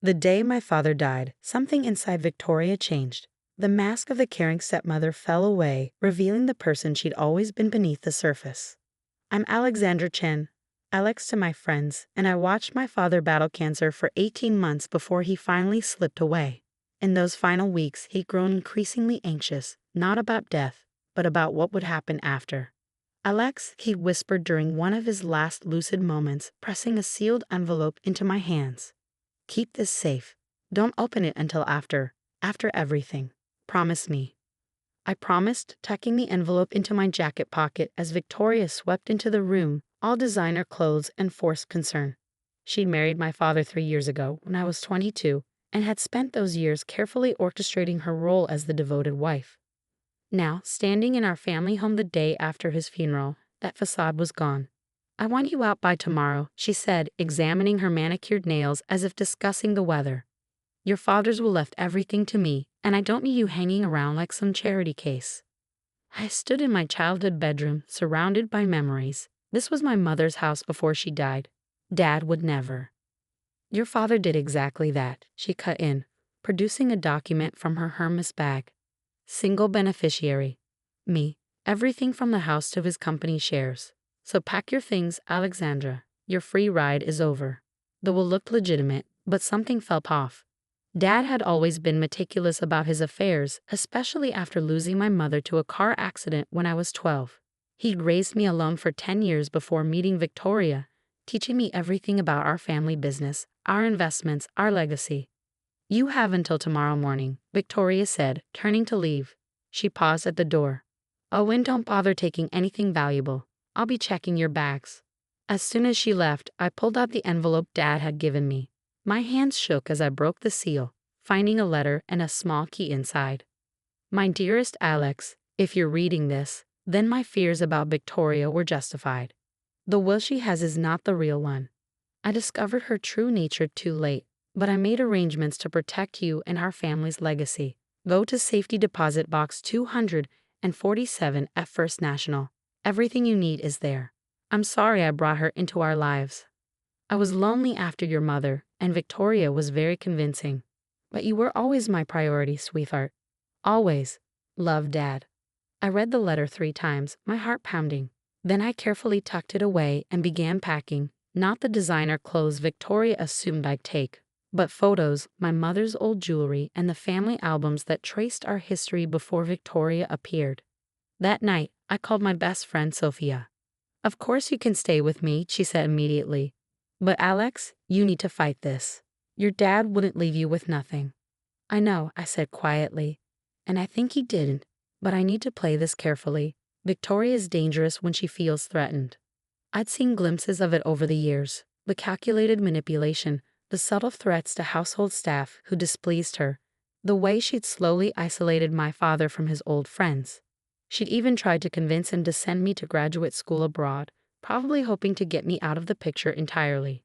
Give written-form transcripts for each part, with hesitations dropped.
The day my father died, something inside Victoria changed. The mask of the caring stepmother fell away, revealing the person she'd always been beneath the surface. I'm Alexandra Chen, Alex to my friends, and I watched my father battle cancer for 18 months before he finally slipped away. In those final weeks, he'd grown increasingly anxious, not about death, but about what would happen after. Alex, he whispered during one of his last lucid moments, pressing a sealed envelope into my hands. Keep this safe. Don't open it until after everything. Promise me. I promised, tucking the envelope into my jacket pocket as Victoria swept into the room, all designer clothes and forced concern. She'd married my father 3 years ago, when I was 22, and had spent those years carefully orchestrating her role as the devoted wife. Now, standing in our family home the day after his funeral, that facade was gone. I want you out by tomorrow, she said, examining her manicured nails as if discussing the weather. Your father's will left everything to me, and I don't need you hanging around like some charity case. I stood in my childhood bedroom, surrounded by memories. This was my mother's house before she died. Dad would never. Your father did exactly that, she cut in, producing a document from her Hermes bag. Single beneficiary. Me. Everything from the house to his company shares. So pack your things, Alexandra. Your free ride is over. The will looked legitimate, but something felt off. Dad had always been meticulous about his affairs, especially after losing my mother to a car accident when I was 12. He'd raised me alone for 10 years before meeting Victoria, teaching me everything about our family business, our investments, our legacy. You have until tomorrow morning, Victoria said, turning to leave. She paused at the door. Oh, and don't bother taking anything valuable. I'll be checking your bags. As soon as she left, I pulled out the envelope Dad had given me. My hands shook as I broke the seal, finding a letter and a small key inside. My dearest Alex, if you're reading this, then my fears about Victoria were justified. The will she has is not the real one. I discovered her true nature too late, but I made arrangements to protect you and our family's legacy. Go to Safety Deposit Box 247 at First National. Everything you need is there. I'm sorry I brought her into our lives. I was lonely after your mother, and Victoria was very convincing. But you were always my priority, sweetheart. Always. Love, Dad. I read the letter 3 times, my heart pounding. Then I carefully tucked it away and began packing, not the designer clothes Victoria assumed I'd take, but photos, my mother's old jewelry, and the family albums that traced our history before Victoria appeared. That night, I called my best friend Sophia. Of course you can stay with me, she said immediately. But Alex, you need to fight this. Your dad wouldn't leave you with nothing. I know, I said quietly. And I think he didn't, but I need to play this carefully. Victoria is dangerous when she feels threatened. I'd seen glimpses of it over the years, the calculated manipulation, the subtle threats to household staff who displeased her, the way she'd slowly isolated my father from his old friends. She'd even tried to convince him to send me to graduate school abroad, probably hoping to get me out of the picture entirely.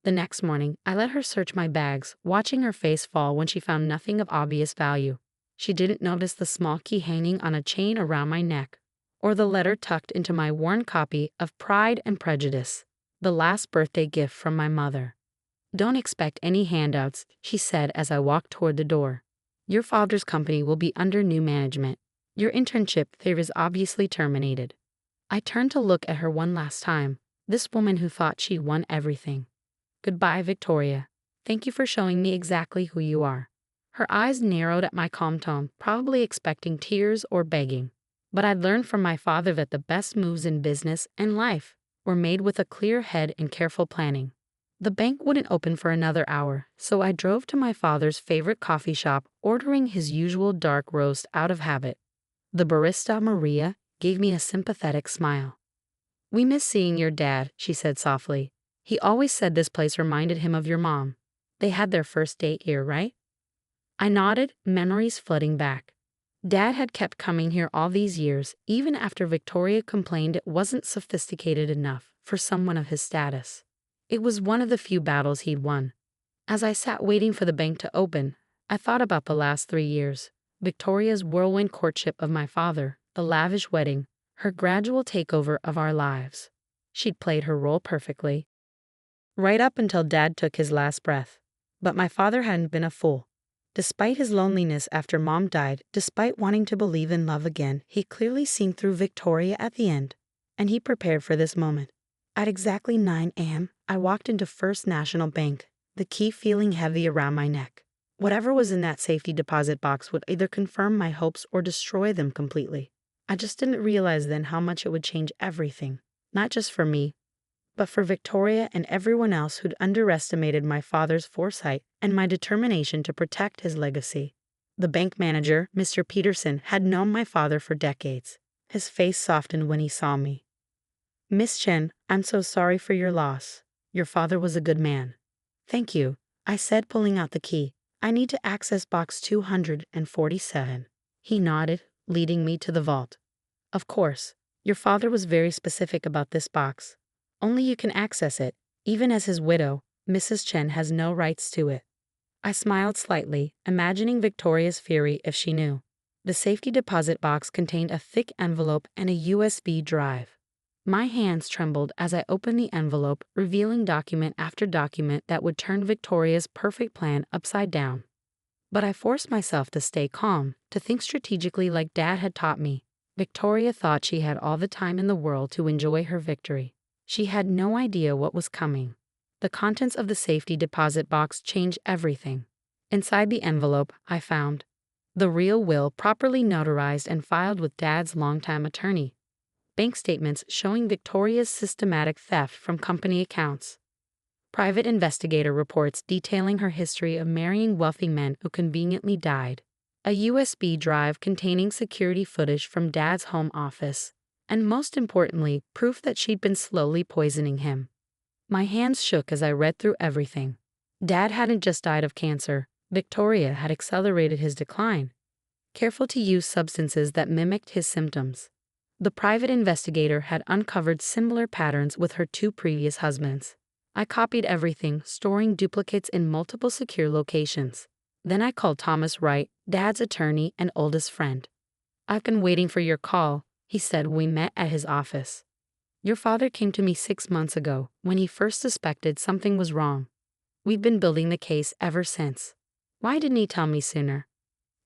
The next morning, I let her search my bags, watching her face fall when she found nothing of obvious value. She didn't notice the small key hanging on a chain around my neck, or the letter tucked into my worn copy of Pride and Prejudice, the last birthday gift from my mother. Don't expect any handouts, she said as I walked toward the door. Your father's company will be under new management. Your internship there is obviously terminated. I turned to look at her one last time, this woman who thought she won everything. Goodbye, Victoria. Thank you for showing me exactly who you are. Her eyes narrowed at my calm tone, probably expecting tears or begging. But I'd learned from my father that the best moves in business and life were made with a clear head and careful planning. The bank wouldn't open for another hour, so I drove to my father's favorite coffee shop, ordering his usual dark roast out of habit. The barista, Maria, gave me a sympathetic smile. We miss seeing your dad, she said softly. He always said this place reminded him of your mom. They had their first date here, right? I nodded, memories flooding back. Dad had kept coming here all these years, even after Victoria complained it wasn't sophisticated enough for someone of his status. It was one of the few battles he'd won. As I sat waiting for the bank to open, I thought about the last 3 years. Victoria's whirlwind courtship of my father, the lavish wedding, her gradual takeover of our lives. She'd played her role perfectly. Right up until Dad took his last breath. But my father hadn't been a fool. Despite his loneliness after Mom died, despite wanting to believe in love again, he clearly seen through Victoria at the end. And he prepared for this moment. At exactly 9 a.m., I walked into First National Bank, the key feeling heavy around my neck. Whatever was in that safety deposit box would either confirm my hopes or destroy them completely. I just didn't realize then how much it would change everything, not just for me, but for Victoria and everyone else who'd underestimated my father's foresight and my determination to protect his legacy. The bank manager, Mr. Peterson, had known my father for decades. His face softened when he saw me. "Miss Chen, I'm so sorry for your loss. Your father was a good man." "Thank you," I said, pulling out the key. "I need to access box 247. He nodded, leading me to the vault. "Of course. Your father was very specific about this box. Only you can access it. Even as his widow, Mrs. Chen has no rights to it." I smiled slightly, imagining Victoria's fury if she knew. The safety deposit box contained a thick envelope and a USB drive. My hands trembled as I opened the envelope, revealing document after document that would turn Victoria's perfect plan upside down. But I forced myself to stay calm, to think strategically like Dad had taught me. Victoria thought she had all the time in the world to enjoy her victory. She had no idea what was coming. The contents of the safety deposit box changed everything. Inside the envelope, I found the real will properly notarized and filed with Dad's longtime attorney. Bank statements showing Victoria's systematic theft from company accounts. Private investigator reports detailing her history of marrying wealthy men who conveniently died. A USB drive containing security footage from Dad's home office. And most importantly, proof that she'd been slowly poisoning him. My hands shook as I read through everything. Dad hadn't just died of cancer. Victoria had accelerated his decline, careful to use substances that mimicked his symptoms. The private investigator had uncovered similar patterns with her 2 previous husbands. I copied everything, storing duplicates in multiple secure locations. Then I called Thomas Wright, Dad's attorney and oldest friend. "I've been waiting for your call," he said when we met at his office. "Your father came to me 6 months ago when he first suspected something was wrong. We've been building the case ever since. Why didn't he tell me sooner?"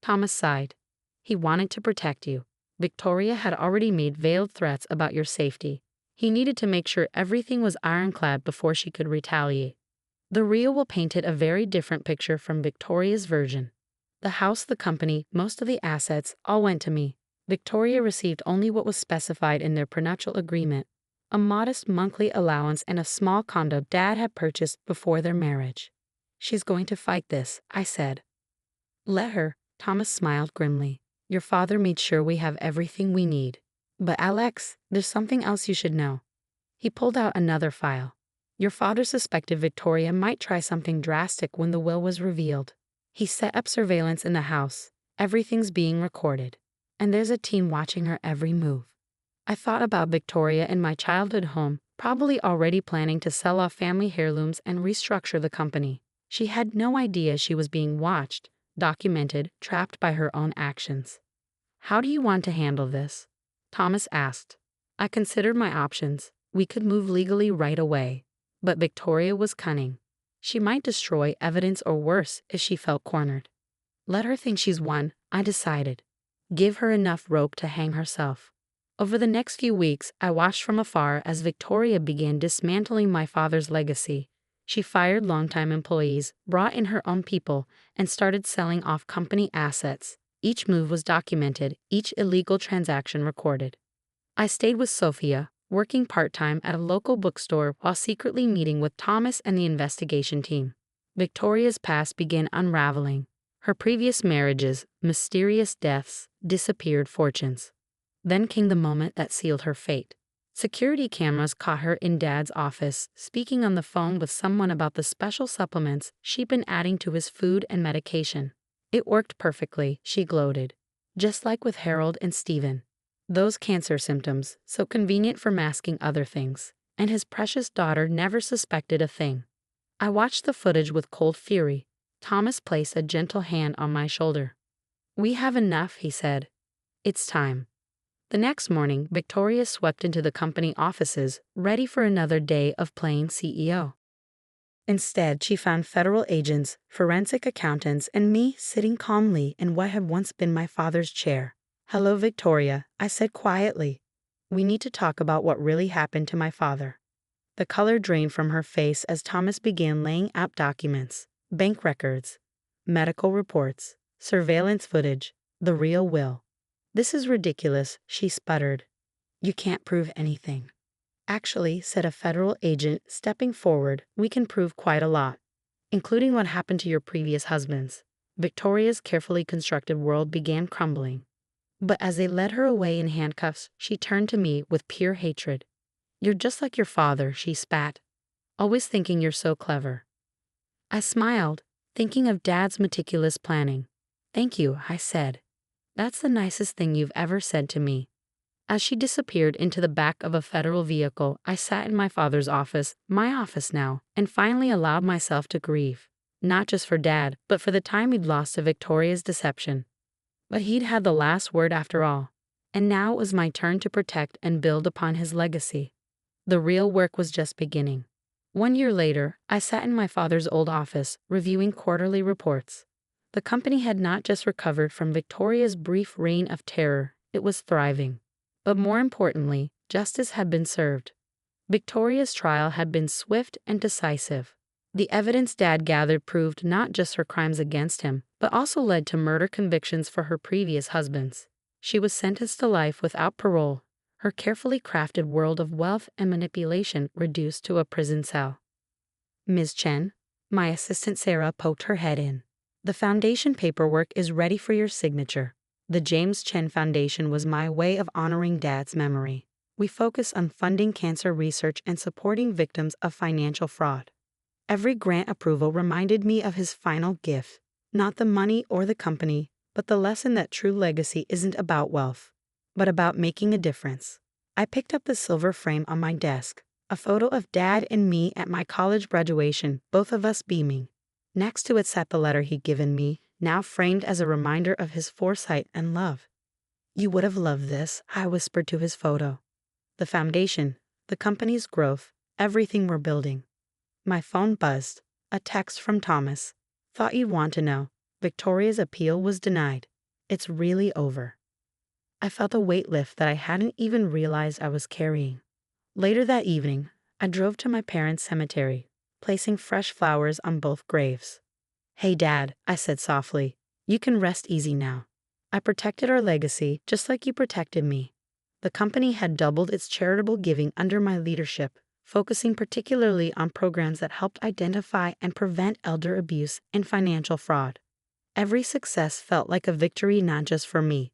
Thomas sighed. "He wanted to protect you. Victoria had already made veiled threats about your safety. He needed to make sure everything was ironclad before she could retaliate." The real will painted a very different picture from Victoria's version. The house, the company, most of the assets, all went to me. Victoria received only what was specified in their prenuptial agreement, a modest monthly allowance and a small condo Dad had purchased before their marriage. "She's going to fight this," I said. "Let her," Thomas smiled grimly. "Your father made sure we have everything we need. But Alex, there's something else you should know." He pulled out another file. "Your father suspected Victoria might try something drastic when the will was revealed. He set up surveillance in the house. Everything's being recorded. And there's a team watching her every move." I thought about Victoria in my childhood home, probably already planning to sell off family heirlooms and restructure the company. She had no idea she was being watched, documented, trapped by her own actions. "How do you want to handle this?" Thomas asked. I considered my options. We could move legally right away. But Victoria was cunning. She might destroy evidence or worse if she felt cornered. Let her think she's won, I decided. Give her enough rope to hang herself. Over the next few weeks, I watched from afar as Victoria began dismantling my father's legacy. She fired longtime employees, brought in her own people, and started selling off company assets. Each move was documented, each illegal transaction recorded. I stayed with Sophia, working part-time at a local bookstore while secretly meeting with Thomas and the investigation team. Victoria's past began unraveling. Her previous marriages, mysterious deaths, disappeared fortunes. Then came the moment that sealed her fate. Security cameras caught her in Dad's office, speaking on the phone with someone about the special supplements she'd been adding to his food and medication. It worked perfectly, she gloated. Just like with Harold and Stephen. Those cancer symptoms, so convenient for masking other things. And his precious daughter never suspected a thing. I watched the footage with cold fury. Thomas placed a gentle hand on my shoulder. "We have enough," he said. "It's time." The next morning, Victoria swept into the company offices, ready for another day of playing CEO. Instead, she found federal agents, forensic accountants, and me sitting calmly in what had once been my father's chair. "Hello, Victoria," I said quietly. "We need to talk about what really happened to my father." The color drained from her face as Thomas began laying out documents, bank records, medical reports, surveillance footage, the real will. "This is ridiculous," she sputtered. "You can't prove anything." "Actually," said a federal agent, stepping forward, "we can prove quite a lot, including what happened to your previous husbands." Victoria's carefully constructed world began crumbling. But as they led her away in handcuffs, she turned to me with pure hatred. "You're just like your father," she spat. "Always thinking you're so clever." I smiled, thinking of Dad's meticulous planning. "Thank you," I said. "That's the nicest thing you've ever said to me." As she disappeared into the back of a federal vehicle, I sat in my father's office, my office now, and finally allowed myself to grieve. Not just for Dad, but for the time he'd lost to Victoria's deception. But he'd had the last word after all, and now it was my turn to protect and build upon his legacy. The real work was just beginning. 1 year later, I sat in my father's old office, reviewing quarterly reports. The company had not just recovered from Victoria's brief reign of terror, it was thriving. But more importantly, justice had been served. Victoria's trial had been swift and decisive. The evidence Dad gathered proved not just her crimes against him, but also led to murder convictions for her previous husbands. She was sentenced to life without parole, her carefully crafted world of wealth and manipulation reduced to a prison cell. "Ms. Chen," my assistant Sarah poked her head in. "The foundation paperwork is ready for your signature." The James Chen Foundation was my way of honoring Dad's memory. We focus on funding cancer research and supporting victims of financial fraud. Every grant approval reminded me of his final gift, not the money or the company, but the lesson that true legacy isn't about wealth, but about making a difference. I picked up the silver frame on my desk, a photo of Dad and me at my college graduation, both of us beaming. Next to it sat the letter he'd given me, now framed as a reminder of his foresight and love. "You would have loved this," I whispered to his photo. "The foundation, the company's growth, everything we're building." My phone buzzed. A text from Thomas. "Thought you'd want to know. Victoria's appeal was denied. It's really over." I felt a weight lift that I hadn't even realized I was carrying. Later that evening, I drove to my parents' cemetery, placing fresh flowers on both graves. "Hey, Dad," I said softly, "you can rest easy now. I protected our legacy just like you protected me." The company had doubled its charitable giving under my leadership, focusing particularly on programs that helped identify and prevent elder abuse and financial fraud. Every success felt like a victory not just for me,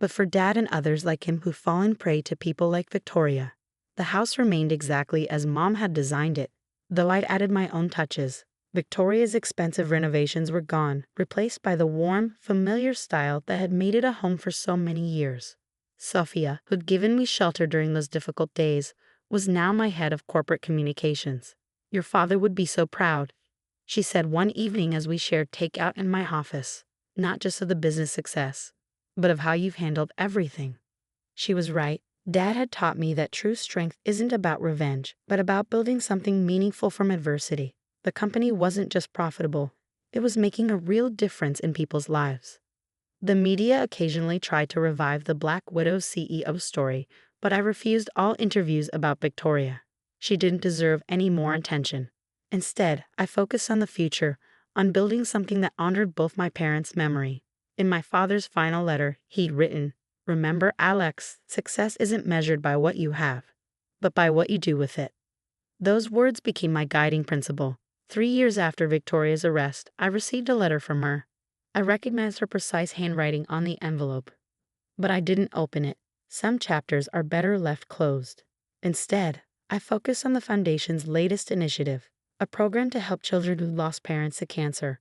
but for Dad and others like him who've fallen prey to people like Victoria. The house remained exactly as Mom had designed it, though I'd added my own touches. Victoria's expensive renovations were gone, replaced by the warm, familiar style that had made it a home for so many years. Sophia, who'd given me shelter during those difficult days, was now my head of corporate communications. "Your father would be so proud," she said one evening as we shared takeout in my office, "not just of the business success, but of how you've handled everything." She was right. Dad had taught me that true strength isn't about revenge, but about building something meaningful from adversity. The company wasn't just profitable, it was making a real difference in people's lives. The media occasionally tried to revive the Black Widow's CEO story, but I refused all interviews about Victoria. She didn't deserve any more attention. Instead, I focused on the future, on building something that honored both my parents' memory. In my father's final letter, he'd written, "Remember, Alex, success isn't measured by what you have, but by what you do with it." Those words became my guiding principle. 3 years after Victoria's arrest, I received a letter from her. I recognized her precise handwriting on the envelope, but I didn't open it. Some chapters are better left closed. Instead, I focused on the Foundation's latest initiative, a program to help children who lost parents to cancer.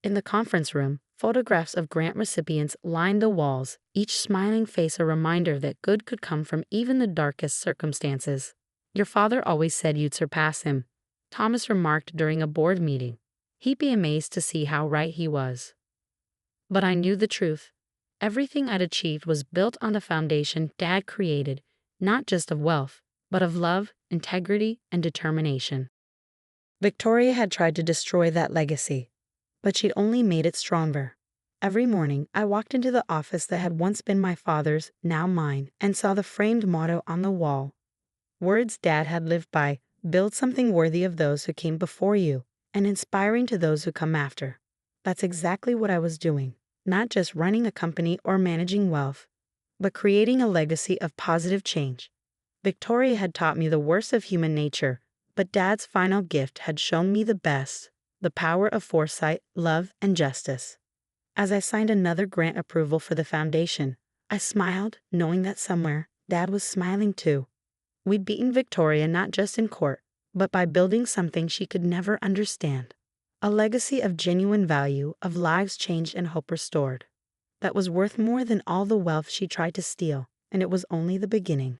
In the conference room, photographs of grant recipients lined the walls, each smiling face a reminder that good could come from even the darkest circumstances. "Your father always said you'd surpass him," Thomas remarked during a board meeting. He'd be amazed to see how right he was. But I knew the truth. Everything I'd achieved was built on the foundation Dad created, not just of wealth, but of love, integrity, and determination. Victoria had tried to destroy that legacy, but she'd only made it stronger. Every morning, I walked into the office that had once been my father's, now mine, and saw the framed motto on the wall. Words Dad had lived by: build something worthy of those who came before you, and inspiring to those who come after. That's exactly what I was doing, not just running a company or managing wealth, but creating a legacy of positive change. Victoria had taught me the worst of human nature, but Dad's final gift had shown me the best: the power of foresight, love, and justice. As I signed another grant approval for the foundation, I smiled, knowing that somewhere, Dad was smiling too. We'd beaten Victoria not just in court, but by building something she could never understand. A legacy of genuine value, of lives changed and hope restored. That was worth more than all the wealth she tried to steal, and it was only the beginning.